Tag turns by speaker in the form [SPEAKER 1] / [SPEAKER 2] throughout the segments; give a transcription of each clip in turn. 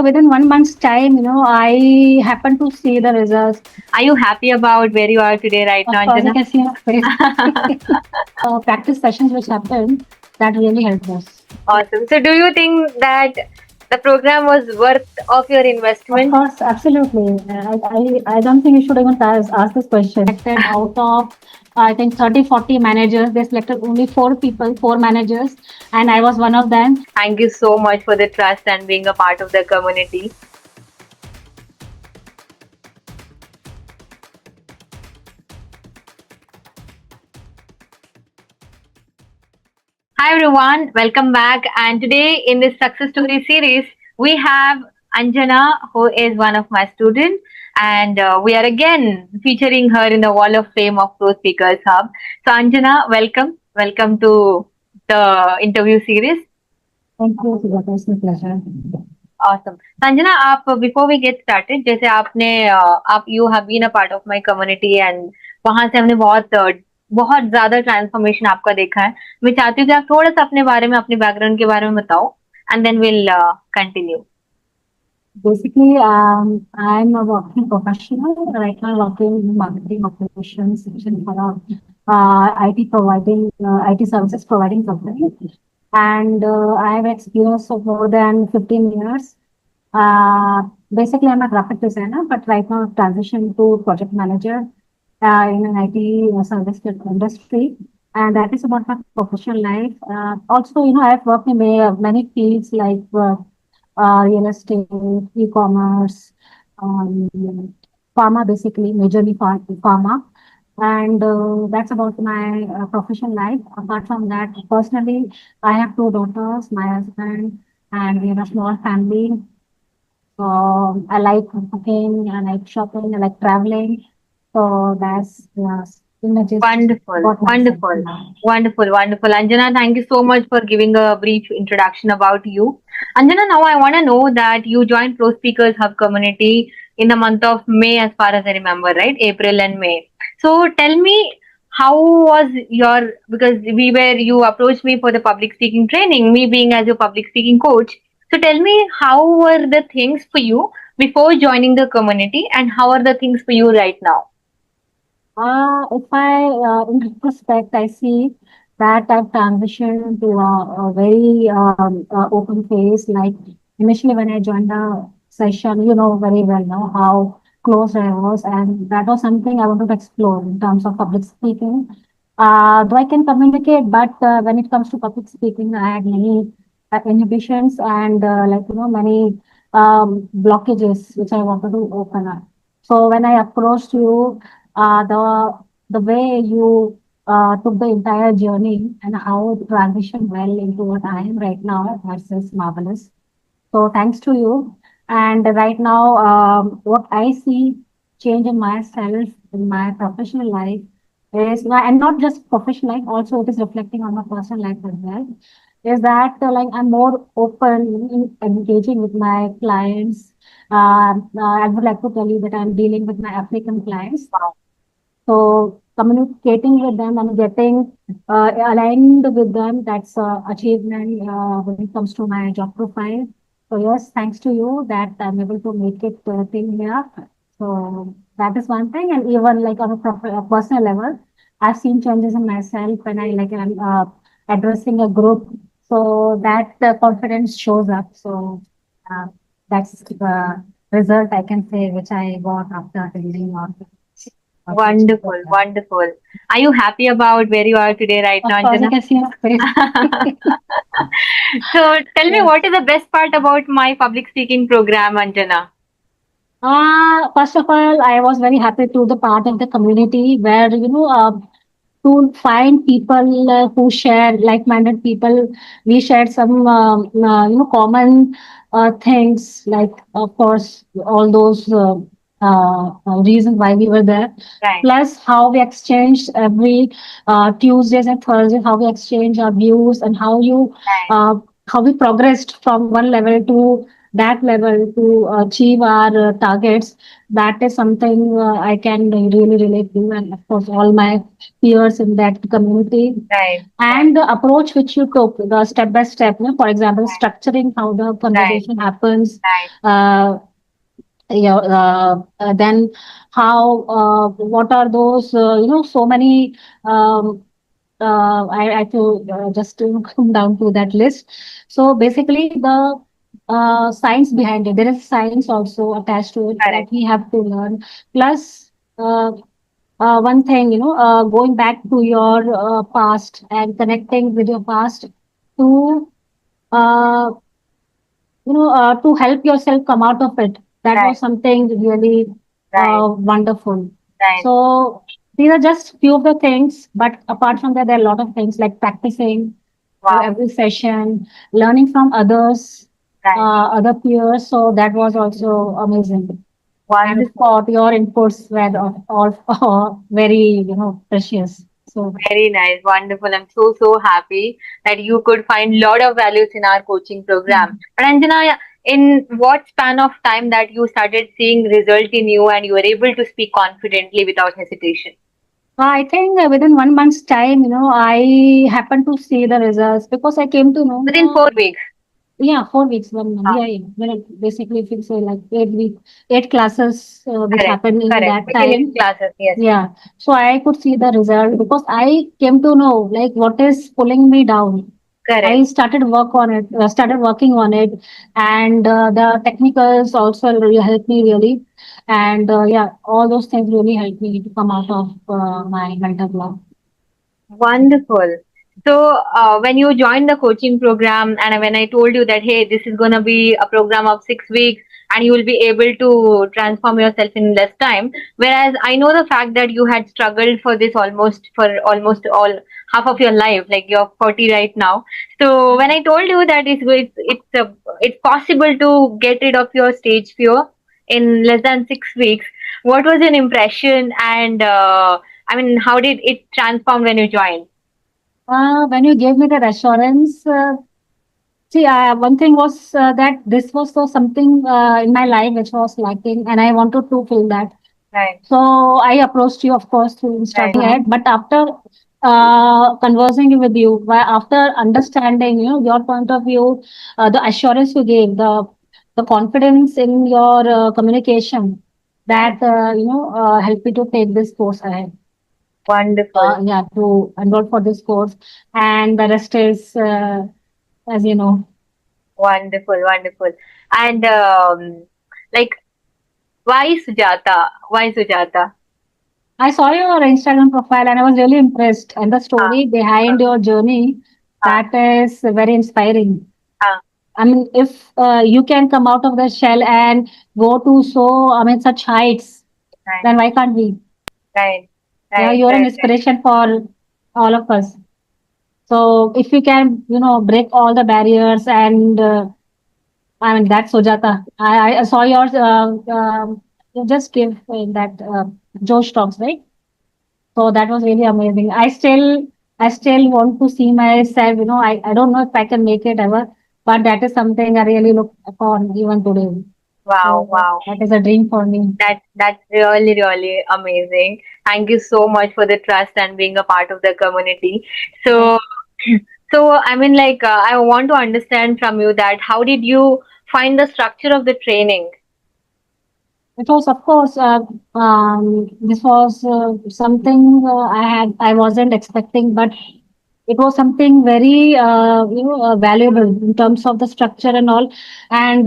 [SPEAKER 1] within 1 month's time, I happened to see the results.
[SPEAKER 2] Are you happy about where you are today, right
[SPEAKER 1] Of
[SPEAKER 2] now,
[SPEAKER 1] course, you
[SPEAKER 2] Anjana?
[SPEAKER 1] can see my face. Practice sessions which happened, that really helped us.
[SPEAKER 2] Awesome. So, do you think that the program was worth of your
[SPEAKER 1] Of
[SPEAKER 2] investment?
[SPEAKER 1] course, absolutely. I don't think you should even ask this question. Selected out of, I think, 30, 40 managers. They selected only four people, four managers, and I was one of them.
[SPEAKER 2] Thank you so much for the trust and being a part of the community. Hi everyone, welcome back. And today in this success story series, we have Anjana, who is one of my students, and we are again featuring her in the Wall of Fame of Pro Speakers Hub. So Anjana, welcome to the interview series.
[SPEAKER 1] Thank you, Sujata. It's my pleasure.
[SPEAKER 2] Awesome. Sanjana आप before we get started जैसे आपने आप you have been a part of my community and वहां से हमने बहुत ज्यादा transformation आपका देखा है. मैं चाहती हूँ कि आप थोड़ा सा अपने बारे में अपने बैकग्राउंड के बारे में बताओ and then will continue.
[SPEAKER 1] Basically, I'm a working professional. Right now, working in marketing operations section for a IT providing IT services providing company, and I have experience of more than 15 years. Basically, I'm a graphic designer, but right now I've transitioned to project manager in an IT service industry, and that is about my professional life. Also, I've worked in many fields like real estate, e-commerce, pharma, basically, majorly pharma. And that's about my professional life. Apart from that, personally, I have two daughters, my husband, and we have a small family. I like cooking, I like shopping, I like traveling. So that's images
[SPEAKER 2] Wonderful,
[SPEAKER 1] about myself.
[SPEAKER 2] wonderful, wonderful, wonderful. Anjana, thank you so much for giving a brief introduction about you. Anjana, now I want to know that you joined Pro Speakers Hub community in the month of May, as far as I remember, right? April and May. So tell me, how was your, because you approached me for the public speaking training, me being as your public speaking coach. So tell me, how were the things for you before joining the community and how are the things for you right now?
[SPEAKER 1] If I, in retrospect, I see that I've transitioned to a very open phase. Like initially when I joined the session, you know very well now how close I was, and that was something I wanted to explore in terms of public speaking. Though I can communicate, but when it comes to public speaking, I had many inhibitions and many blockages which I wanted to open up. So when I approached you, the way you took the entire journey and how it transitioned well into what I am right now, that's marvelous. So thanks to you. And right now, what I see change in myself in my professional life is, and not just professional life, also it is reflecting on my personal life as well. Is that like I'm more open in engaging with my clients. I would like to tell you that I'm dealing with my African clients. So communicating with them and getting aligned with them, that's achievement when it comes to my job profile. So yes, thanks to you that I'm able to make it thing here. So that is one thing. And even like on a personal level, I've seen changes in myself when I'm addressing a group. So that confidence shows up. So uh, that's the result I can say which I got after attending or
[SPEAKER 2] Wonderful, wonderful. Are you happy about where you are today, right now,
[SPEAKER 1] of course, you
[SPEAKER 2] Anjana?
[SPEAKER 1] can see my face.
[SPEAKER 2] So tell me,
[SPEAKER 1] Yes.
[SPEAKER 2] what is the best part about my public speaking program, Anjana?
[SPEAKER 1] First of all, I was very happy to the part of the community where, to find people who share like-minded people. We shared some, common things like, of course, all those reasons why we were there.
[SPEAKER 2] Right,
[SPEAKER 1] Plus, how we exchanged every Tuesdays and Thursdays, how we exchange our views and
[SPEAKER 2] right,
[SPEAKER 1] how we progressed from one level to that level to achieve our targets, that is something I can really relate to, and of course, all my peers in that community.
[SPEAKER 2] Right.
[SPEAKER 1] And the approach which you took, the step by step, for example, structuring how the
[SPEAKER 2] Right.
[SPEAKER 1] conversation happens,
[SPEAKER 2] Right.
[SPEAKER 1] uh, then how, what are those, so many. I have to just to come down to that list. So basically, the science behind it, there is science also attached to it that
[SPEAKER 2] Correct.
[SPEAKER 1] we have to learn. Plus, uh, one thing, going back to your past and connecting with your past to, uh, to help yourself come out of it. That was
[SPEAKER 2] Right.
[SPEAKER 1] something really
[SPEAKER 2] Right.
[SPEAKER 1] wonderful.
[SPEAKER 2] Right.
[SPEAKER 1] So these are just few of the things, but apart from that, there are a lot of things like practicing
[SPEAKER 2] Wow.
[SPEAKER 1] every session, learning from others,
[SPEAKER 2] Right.
[SPEAKER 1] other peers. So that was also amazing. And of
[SPEAKER 2] Wonderful.
[SPEAKER 1] course, your inputs were all very, precious. So
[SPEAKER 2] Very nice. Wonderful. I'm so, so happy that you could find a lot of values in our coaching program. But Anjana, in what span of time that you started seeing result in you and you were able to speak confidently without hesitation?
[SPEAKER 1] I think within 1 month's time, I happened to see the results because I came to know
[SPEAKER 2] Within 4 weeks.
[SPEAKER 1] yeah, 4 weeks, 1 month.
[SPEAKER 2] Ah,
[SPEAKER 1] Yeah, yeah. Basically, if you say like 8 week, 8 classes, which
[SPEAKER 2] correct.
[SPEAKER 1] happened in
[SPEAKER 2] Correct.
[SPEAKER 1] that
[SPEAKER 2] Within your
[SPEAKER 1] time.
[SPEAKER 2] classes, yes.
[SPEAKER 1] Yeah. So I could see the result because I came to know like what is pulling me down. I
[SPEAKER 2] Correct.
[SPEAKER 1] started working on it, and the technicals also really helped me really. And yeah, all those things really helped me to come out of my mental block.
[SPEAKER 2] Wonderful. So, when you joined the coaching program, and when I told you that, hey, this is going to be a program of 6 weeks and you will be able to transform yourself in less time, whereas I know the fact that you had struggled for this almost all half of your life, like you're 40 right now. So, when I told you that it's possible to get rid of your stage fear in less than 6 weeks, what was your impression and I mean, how did it transform when you joined?
[SPEAKER 1] When you gave me that assurance, see, one thing was that this was so something in my life which was lacking, and I wanted to fill that.
[SPEAKER 2] Right,
[SPEAKER 1] So I approached you, of course, through
[SPEAKER 2] right,
[SPEAKER 1] Instagram. But after conversing with you, after understanding, your point of view, the assurance you gave, the confidence in your communication,
[SPEAKER 2] right.
[SPEAKER 1] that helped me to take this course ahead.
[SPEAKER 2] Wonderful,
[SPEAKER 1] Yeah, to enroll for this course, and the rest is, as you know.
[SPEAKER 2] wonderful, wonderful. And like, why Sujata? Why Sujata?
[SPEAKER 1] I saw your Instagram profile and I was really impressed. And the
[SPEAKER 2] Ah,
[SPEAKER 1] story behind your journey,
[SPEAKER 2] ah,
[SPEAKER 1] that is very inspiring.
[SPEAKER 2] ah.
[SPEAKER 1] I mean, if you can come out of the shell and go to such heights,
[SPEAKER 2] Right,
[SPEAKER 1] then why can't we?
[SPEAKER 2] right,
[SPEAKER 1] Yeah,
[SPEAKER 2] right,
[SPEAKER 1] you're an
[SPEAKER 2] right, right.
[SPEAKER 1] inspiration for all of us. So if you can, break all the barriers and I mean, that's Sujata. I saw yours, you just give in that Josh Talks, right? So that was really amazing. I still want to see myself, I don't know if I can make it ever, but that is something I really look upon even today.
[SPEAKER 2] Wow,
[SPEAKER 1] So
[SPEAKER 2] wow.
[SPEAKER 1] that is a dream for me.
[SPEAKER 2] That's really, really amazing. Thank you so much for the trust and being a part of the community. So, so I mean, like, I want to understand from you that how did you find the structure of the training?
[SPEAKER 1] It was, of course, this was something I wasn't expecting, but it was something very, valuable in terms of the structure and all. And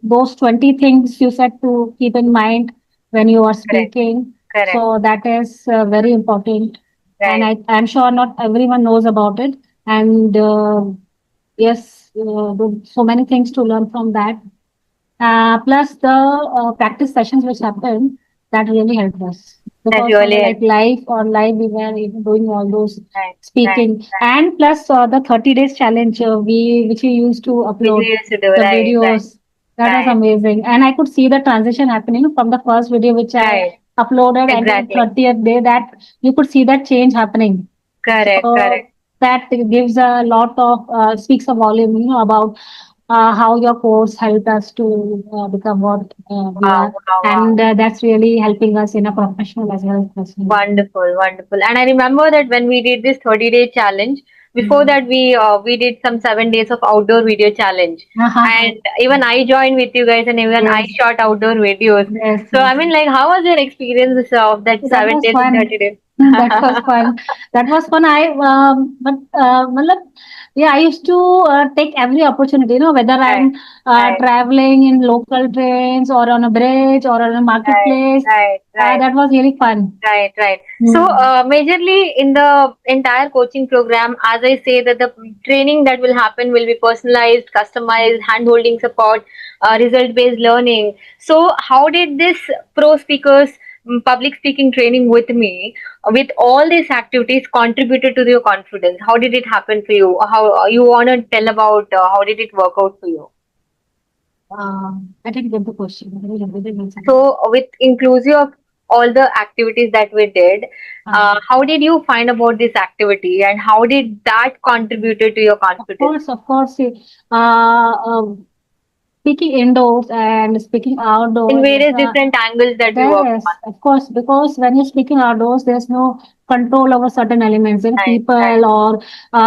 [SPEAKER 1] those 20 things you said to keep in mind when you are
[SPEAKER 2] Correct,
[SPEAKER 1] speaking.
[SPEAKER 2] correct,
[SPEAKER 1] So that is very important. And
[SPEAKER 2] right,
[SPEAKER 1] I'm sure not everyone knows about it. And yes, so many things to learn from that. Plus the practice sessions which happened, that really helped us
[SPEAKER 2] that
[SPEAKER 1] because
[SPEAKER 2] really
[SPEAKER 1] like
[SPEAKER 2] helped.
[SPEAKER 1] live on live we were even doing all those
[SPEAKER 2] Right, right,
[SPEAKER 1] speaking, and plus the 30 days challenge which we used to
[SPEAKER 2] which we
[SPEAKER 1] upload
[SPEAKER 2] used to do.
[SPEAKER 1] the
[SPEAKER 2] Right, right,
[SPEAKER 1] videos. That was
[SPEAKER 2] right,
[SPEAKER 1] amazing, and I could see the transition happening from the first video which I
[SPEAKER 2] right.
[SPEAKER 1] uploaded, and then
[SPEAKER 2] Exactly.
[SPEAKER 1] 30th day that you could see that change happening.
[SPEAKER 2] Correct,
[SPEAKER 1] So
[SPEAKER 2] correct.
[SPEAKER 1] that gives a lot of speaks a volume, about how your course helped us to become what we
[SPEAKER 2] Wow,
[SPEAKER 1] are,
[SPEAKER 2] wow, wow.
[SPEAKER 1] and that's really helping us in a professional as well as personal.
[SPEAKER 2] Wonderful, wonderful. And I remember that when we did this 30-day challenge, before
[SPEAKER 1] Mm.
[SPEAKER 2] that we did some 7 days of outdoor video challenge. And even I joined with you guys, and even I
[SPEAKER 1] Yes,
[SPEAKER 2] shot outdoor videos.
[SPEAKER 1] yes,
[SPEAKER 2] So
[SPEAKER 1] yes.
[SPEAKER 2] I mean, like, how was your experience of that
[SPEAKER 1] That
[SPEAKER 2] seven
[SPEAKER 1] was
[SPEAKER 2] days and
[SPEAKER 1] fun.
[SPEAKER 2] 30 days?
[SPEAKER 1] That was fun. That was fun. But matlab, yeah, I used to take every opportunity, whether
[SPEAKER 2] Right,
[SPEAKER 1] I'm
[SPEAKER 2] right,
[SPEAKER 1] traveling in local trains or on a bridge or on a
[SPEAKER 2] right,
[SPEAKER 1] marketplace.
[SPEAKER 2] right, right.
[SPEAKER 1] That was really fun.
[SPEAKER 2] Right, right. So,
[SPEAKER 1] Hmm.
[SPEAKER 2] majorly in the entire coaching program, as I say, that the training that will happen will be personalized, customized, hand-holding support, result-based learning. So, how did this pro speakers public speaking training with me, with all these activities, contributed to your confidence? How did it happen for you? How you want to tell about how did it work out for you?
[SPEAKER 1] I didn't get the question. I didn't get the answer.
[SPEAKER 2] So, with inclusive of all the activities that we did, how did you find about this activity, and how did that contributed to your confidence
[SPEAKER 1] Of course. See, speaking indoors and speaking
[SPEAKER 2] in
[SPEAKER 1] outdoors,
[SPEAKER 2] various different angles that we worked
[SPEAKER 1] yes,
[SPEAKER 2] on?
[SPEAKER 1] of course, because when you're speaking outdoors, there's no control over certain elements,
[SPEAKER 2] Right, right,
[SPEAKER 1] people or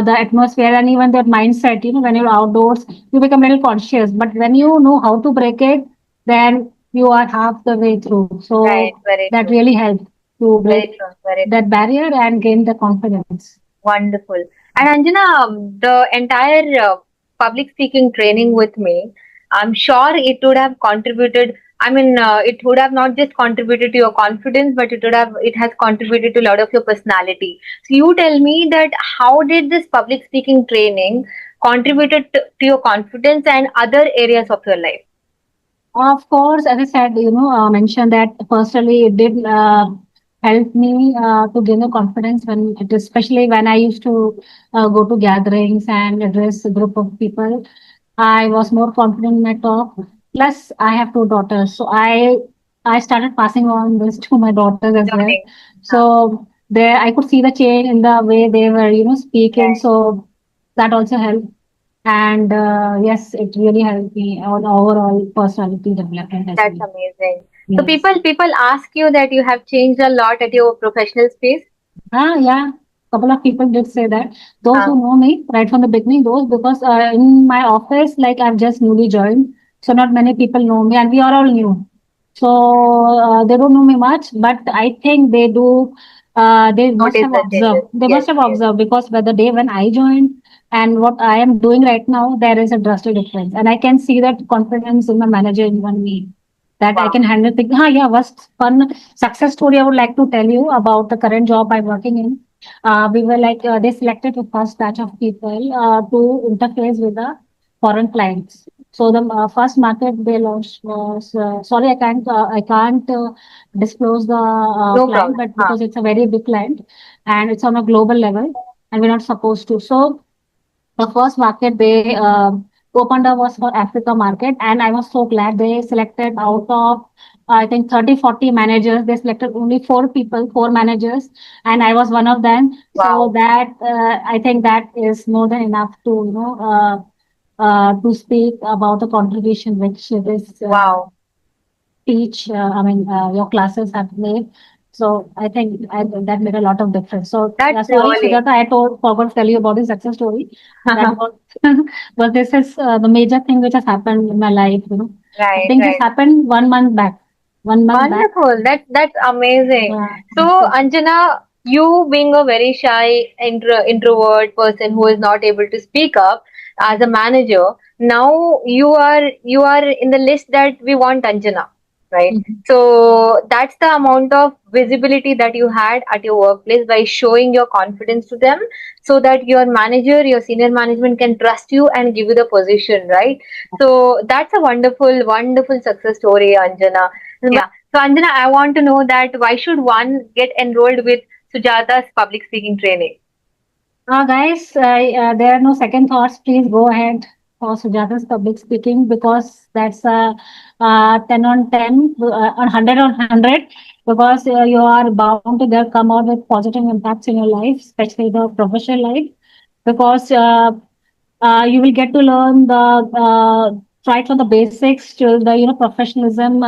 [SPEAKER 1] the atmosphere and even their mindset. When you're outdoors, you become a little conscious. But when you know how to break it, then you are half the way through.
[SPEAKER 2] right.
[SPEAKER 1] So
[SPEAKER 2] Very
[SPEAKER 1] that
[SPEAKER 2] true.
[SPEAKER 1] really helps to break
[SPEAKER 2] Very true. Very true.
[SPEAKER 1] that barrier and gain the confidence.
[SPEAKER 2] Wonderful. And Anjana, the entire public speaking training with me, I'm sure it would have contributed. I mean, it would have not just contributed to your confidence, but it has contributed to a lot of your personality. So you tell me that how did this public speaking training contributed to your confidence and other areas of your life?
[SPEAKER 1] Of course, as I said, mentioned that personally it did help me to gain the confidence especially when I used to go to gatherings and address a group of people. I was more confident in my talk. Plus, I have two daughters, so I started passing on this to my daughters as well.
[SPEAKER 2] Learning.
[SPEAKER 1] So there, I could see the change in the way they were, speaking.
[SPEAKER 2] Right.
[SPEAKER 1] So that also helped. And yes, it really helped me on overall personality development as
[SPEAKER 2] That's
[SPEAKER 1] well.
[SPEAKER 2] amazing. So
[SPEAKER 1] Yes.
[SPEAKER 2] people ask you that you have changed a lot at your professional space.
[SPEAKER 1] Yeah. Couple of people did say that. Those
[SPEAKER 2] Uh,
[SPEAKER 1] who know me right from the beginning, those because in my office, like I've just newly joined, so not many people know me, and we are all new. So they don't know me much, but I think they do. They must
[SPEAKER 2] Notice
[SPEAKER 1] have
[SPEAKER 2] the changes.
[SPEAKER 1] observed. They
[SPEAKER 2] Yes,
[SPEAKER 1] must have
[SPEAKER 2] yes.
[SPEAKER 1] observed because by the day when I joined and what I am doing right now, there is a drastic difference, and I can see that confidence in my manager in one me that I
[SPEAKER 2] Wow.
[SPEAKER 1] can handle things. Yeah, what's fun success story I would like to tell you about the current job I'm working in. We were like they selected the first batch of people to interface with the foreign clients. So the first market they launched was sorry I can't disclose the
[SPEAKER 2] No
[SPEAKER 1] client,
[SPEAKER 2] problem.
[SPEAKER 1] but because it's a very big client and it's on a global level and we're not supposed to. So the first market they opened up was for Africa market, and I was so glad they selected out of I think 30, 40 managers. They selected only four people, four managers, and I was one of them. So
[SPEAKER 2] Wow.
[SPEAKER 1] that I think that is more than enough to to speak about the contribution which this
[SPEAKER 2] Wow.
[SPEAKER 1] teach, your classes have made. So I think that made a lot of difference. So
[SPEAKER 2] That's
[SPEAKER 1] yeah, sorry,
[SPEAKER 2] really
[SPEAKER 1] Sujata, forgot to tell you about the success story. That was, but this is the major thing which has happened in my life. I
[SPEAKER 2] right,
[SPEAKER 1] think this
[SPEAKER 2] right.
[SPEAKER 1] happened 1 month back. 1 month back.
[SPEAKER 2] Wonderful. That's amazing.
[SPEAKER 1] Yeah.
[SPEAKER 2] So, Anjana, you being a very shy introvert person who is not able to speak up as a manager, now you are in the list that we want Anjana, right?
[SPEAKER 1] Mhm.
[SPEAKER 2] So that's the amount of visibility that you had at your workplace by showing your confidence to them, so that your manager, your senior management can trust you and give you the position, right? So that's a wonderful, wonderful success story, Anjana. Yeah. So Anjana, I want to know that why should one get enrolled with Sujata's public speaking training?
[SPEAKER 1] Guys, there are no second thoughts. Please go ahead for Sujata's public speaking because that's a 10 on 10, 100 on 100, because you are bound to there come out with positive impacts in your life, especially the professional life. Because You will get to learn the right from the basics till the professionalism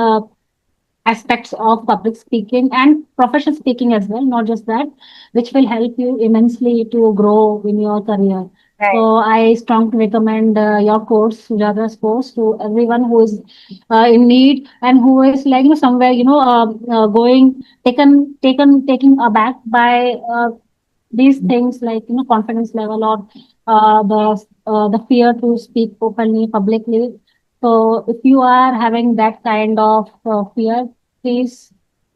[SPEAKER 1] aspects of public speaking and professional speaking as well, not just that, which will help you immensely to grow in your career.
[SPEAKER 2] Right.
[SPEAKER 1] So I strongly recommend your course, Sujata's course, to everyone who is in need and who is like somewhere going taking aback by these things like confidence level or the fear to speak openly publicly. So if you are having that kind of fear, please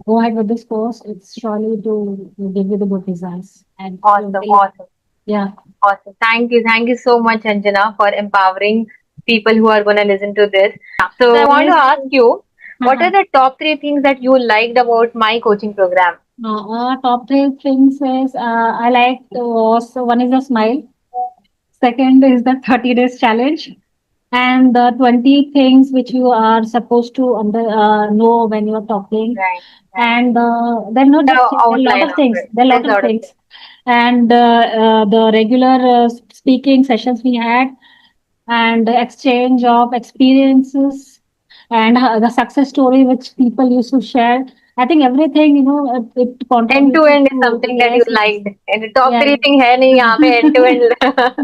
[SPEAKER 1] go ahead with this course. It's surely to give you the good results. And
[SPEAKER 2] Awesome, awesome.
[SPEAKER 1] yeah.
[SPEAKER 2] Awesome. Thank you. Thank you so much, Anjana, for empowering people who are going to listen to this. So, I want to ask you, what are the top three things that you liked about my coaching program?
[SPEAKER 1] Top three things is I like was one is a smile. Second is the 30 days challenge. And the 20 things which you are supposed to know when you're talking.
[SPEAKER 2] Right, right.
[SPEAKER 1] And they're not
[SPEAKER 2] The
[SPEAKER 1] just there are a lot
[SPEAKER 2] outline
[SPEAKER 1] of
[SPEAKER 2] of
[SPEAKER 1] things.
[SPEAKER 2] it.
[SPEAKER 1] There are a
[SPEAKER 2] There's
[SPEAKER 1] lot
[SPEAKER 2] a
[SPEAKER 1] of
[SPEAKER 2] lot of
[SPEAKER 1] things.
[SPEAKER 2] things.
[SPEAKER 1] And the regular speaking sessions we had and the exchange of experiences and the success story which people used to share. I think everything, it
[SPEAKER 2] End to
[SPEAKER 1] contributed
[SPEAKER 2] end is
[SPEAKER 1] to,
[SPEAKER 2] something that you
[SPEAKER 1] yes, yes.
[SPEAKER 2] liked. And the top
[SPEAKER 1] Yeah.
[SPEAKER 2] three thing है नहीं यहाँ पे end to end.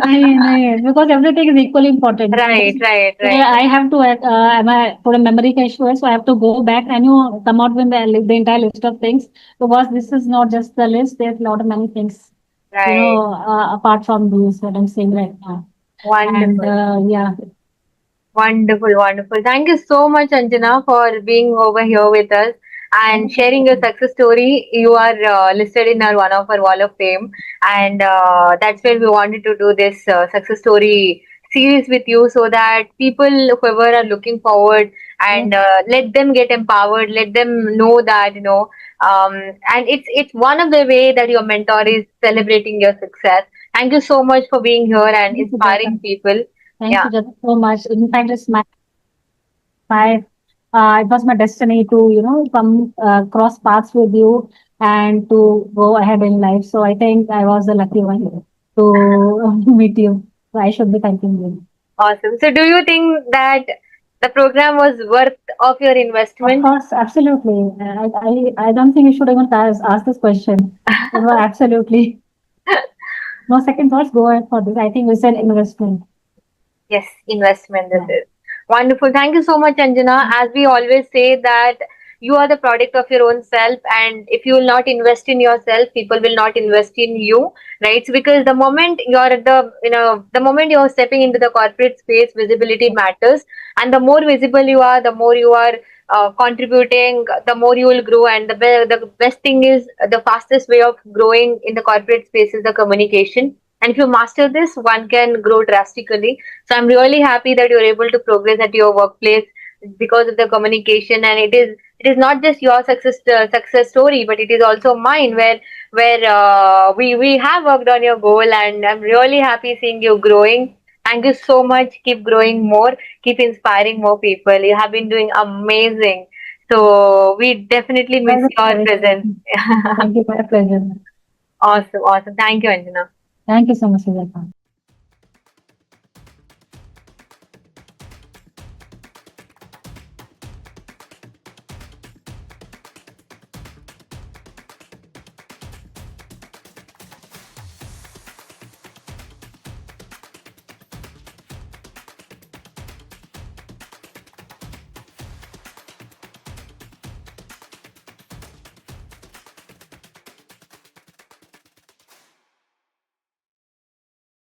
[SPEAKER 1] नहीं, नहीं, because everything is equally important.
[SPEAKER 2] Right, right,
[SPEAKER 1] Yeah,
[SPEAKER 2] right.
[SPEAKER 1] I have to, for a memory issue, so I have to go back and come out with the entire list of things because this is not just the list. There's a lot of many things,
[SPEAKER 2] Right.
[SPEAKER 1] apart from these that I'm saying right now. And
[SPEAKER 2] Wonderful.
[SPEAKER 1] yeah,
[SPEAKER 2] Wonderful, wonderful. Thank you so much, Anjana, for being over here with us
[SPEAKER 1] thank
[SPEAKER 2] and
[SPEAKER 1] you so
[SPEAKER 2] sharing your
[SPEAKER 1] much.
[SPEAKER 2] success story. You are listed in our one of our wall of fame, and that's where we wanted to do this success story series with you, so that people, whoever are looking forward,
[SPEAKER 1] Yes,
[SPEAKER 2] and let them get empowered. Let them know that and it's one of the way that your mentor is celebrating your success. Thank you so much for being here and
[SPEAKER 1] thank you, Jata.
[SPEAKER 2] inspiring people.
[SPEAKER 1] Thank
[SPEAKER 2] Yeah.
[SPEAKER 1] you, Jata, so much. In fact, my it was my destiny to come cross paths with you and to go ahead in life. So I think I was the lucky one to meet you. So I should be thanking you.
[SPEAKER 2] Awesome. So, do you think that the program was worth of your
[SPEAKER 1] Of
[SPEAKER 2] investment?
[SPEAKER 1] course, absolutely. I don't think you should even ask this question. Well, absolutely. No second thoughts. Go ahead for this. I think it's an investment.
[SPEAKER 2] Yes, investment this
[SPEAKER 1] Yeah.
[SPEAKER 2] is. Wonderful. Thank you so much, Anjana. As we always say that you are the product of your own self, and if you will not invest in yourself, people will not invest in you, right? So because the moment you're at the moment you're stepping into the corporate space, visibility matters, and the more visible you are, the more you are contributing, the more you will grow. And the best thing is the fastest way of growing in the corporate space is the communication. And if you master this, one can grow drastically. So I'm really happy that you're able to progress at your workplace because of the communication. And it is not just your success story, but it is also mine, where we have worked on your goal, and I'm really happy seeing you growing. Thank you so much. Keep growing more. Keep inspiring more people. You have been doing amazing. So we definitely miss
[SPEAKER 1] Very
[SPEAKER 2] your
[SPEAKER 1] sorry.
[SPEAKER 2] presence.
[SPEAKER 1] Thank you. My pleasure.
[SPEAKER 2] Awesome, awesome. Thank you, Anjana.
[SPEAKER 1] Thank you so much, Sujata.